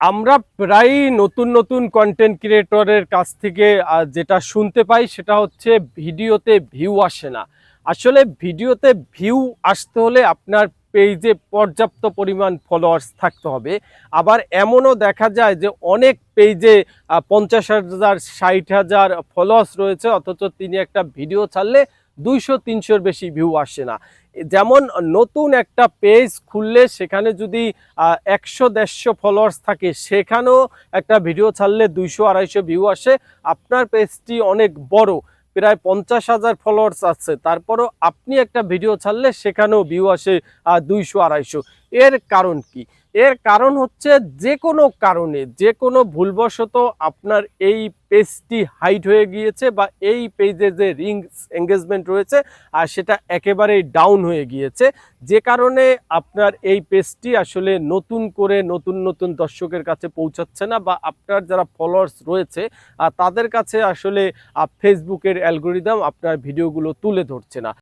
আমরা প্রায়ই নতুন নতুন কন্টেন্ট ক্রিয়েটরের কাছ থেকে যেটা শুনতে পাই সেটা হচ্ছে ভিডিওতে ভিউ আসে না। আসলে ভিডিওতে ভিউ আসতে হলে আপনার পেজে পর্যাপ্ত পরিমাণ ফলোয়ার্স থাকতে হবে। আবার এমনও দেখা যায় যে অনেক পেজে ৫০,০০০ ৬০,০০০ ফলোয়ার্স রয়েছে, অথচ তিনি একটা ভিডিও ছাড়লে ২০০-৩০০-র বেশি ভিউ আসে না। যেমন নতুন একটা পেজ খুললে সেখানে যদি ১০০-১৫০ ফলোয়ার্স থাকে, সেখানেও একটা ভিডিও ছাড়লে ২০০-২৫০ ভিউ আসে। আপনার পেজটি অনেক বড়, প্রায় ৫০,০০০ ফলোয়ার্স আছে, তারপরও আপনি একটা ভিডিও ছাড়লে সেখানেও ভিউ আসে ২০০-২৫০। এর কারণ কি? এর কারণ হচ্ছে যে কোনো কারণে, যে কোনো ভুলবশত আপনার এই পেজটি হাইড হয়ে গিয়েছে বা এই পেজে যে রিংস এঙ্গেজমেন্ট রয়েছে সেটা একেবারেই ডাউন হয়ে গিয়েছে। যে কারণে আপনার এই পেজটি আসলে নতুন করে নতুন নতুন দর্শকের কাছে পৌঁছাচ্ছে না, বা আপনার যারা ফলোয়ার্স রয়েছে তাদের কাছে আসলে ফেসবুকের অ্যালগরিদম আপনার ভিডিওগুলো তুলে ধরছে না।